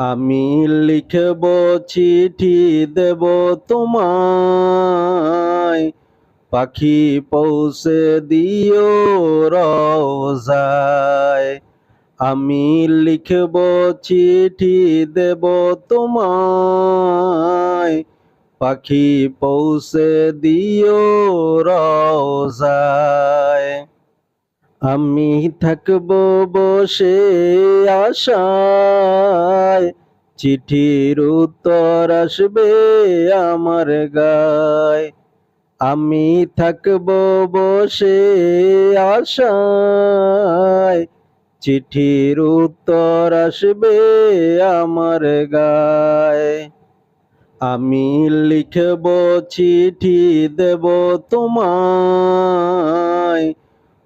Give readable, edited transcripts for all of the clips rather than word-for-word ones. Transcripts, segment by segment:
আমি লিখব চিঠি দেব তোমায়, পাখি পৌঁছে দিও রওজায়। আমি লিখব চিঠি দেব তোমায়, পাখি পৌঁছে দিও রওজায়। আমি থাকব বসে আশায়, চিঠির উত্তর আসবে আমার গায়। আমি থাকব বসে আশায়, চিঠির উত্তর আসবে আমার গায়। আমি লিখব চিঠি দেব তোমায়,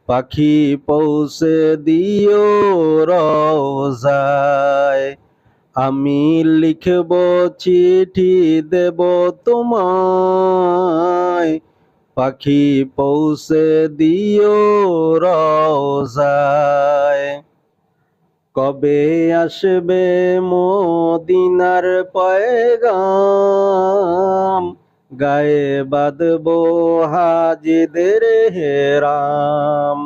পাখি পৌঁছে দিও রওজায়। আমি লিখব চিঠি দেব তোমায়, পাখি পৌঁছে দিও রওজায়। কবে আসবে মদিনার পয়গাম, গায়ে বাঁধব হাজিদের হেরাম।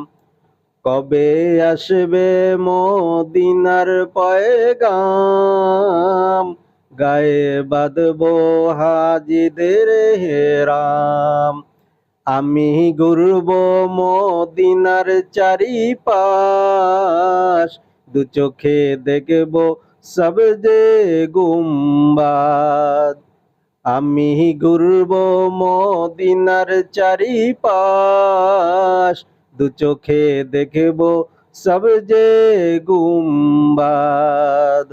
কবে আসবে মদিনার পয়গাম, গায়ে বাঁধব হাজিদের হেরাম। আমি ঘুরব মদিনার চারিপাশ, দু চোখে দেখব সবজে গুম্বাদ। আমি ঘুরব মদিনার চারিপাশ, দু চোখে দেখব সবজে গুম্বাদ।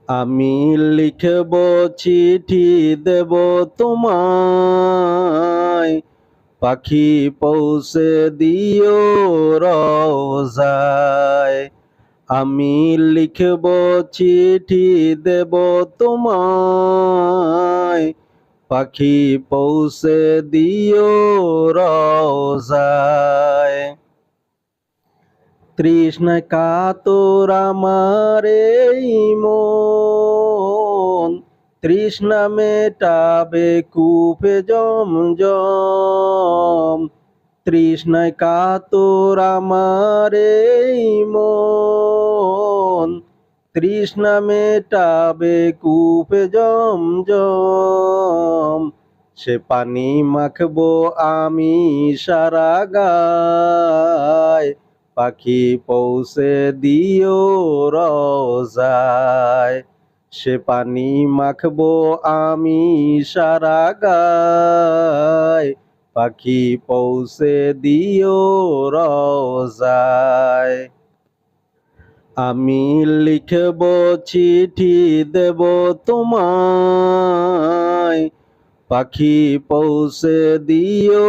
আমি লিখব চিঠি দেব তোমায়, পাখি পৌঁছে দিও রওজায়। আমি লিখব চিঠি দেব তোমায়, পাখি পৌঁছে দিও রওজায়। তৃষ্ণায় কাতর আমার এই মন, তৃষ্ণা মেটাবে কূপে জমজম। তৃষ্ণায় কাতর আমার এই মন, তৃষ্ণা মেটাবে কূপে জমজম। সে পানি মাখবো আমি সারা গায়, পাখি পৌঁছে দিও রওজায়। সে পানি মাখবো আমি সারা গায়, পাখি পৌঁছে দিও রওজায়। আমি লিখব চিঠি দেব তোমায়, পাখি পৌঁছে দিও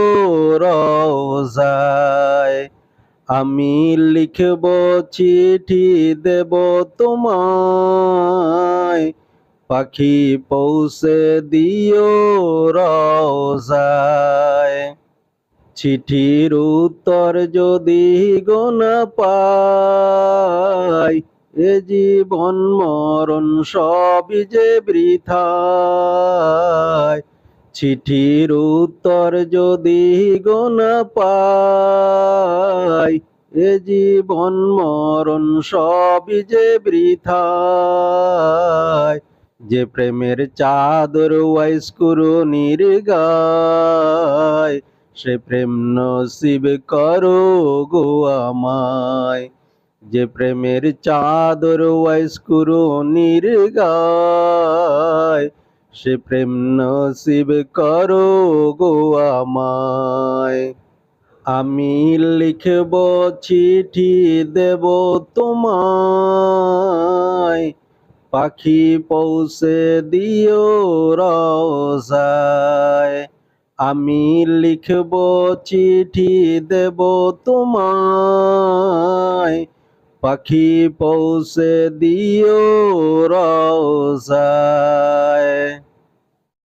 রওজায়। আমি লিখব চিঠি দেব তোমায়, পাখি পৌঁছে দিও রওজায়। চিঠির উত্তর যদি গো না পাই, এ জীবন মরণ সবই যে বৃথায়। চিঠির উত্তর যদি গো না পাই, এ জীবন মরণ সবই যে বৃথায়। যে প্রেমের চাদর ওয়াইস কুরুনির গায়, সে প্রেম নসিব করো গো আমায়। যে প্রেমের চাদর ওয়াইস কুরুনির গায়, সে প্রেম নসিব করো গো আমায়। আমি লিখব চিঠি দেব তোমায়, পাখি পৌঁছে দিও রওজায়। আমি লিখব চিঠি দেব তোমায়, পাখি পৌঁছে দিও রওজায়।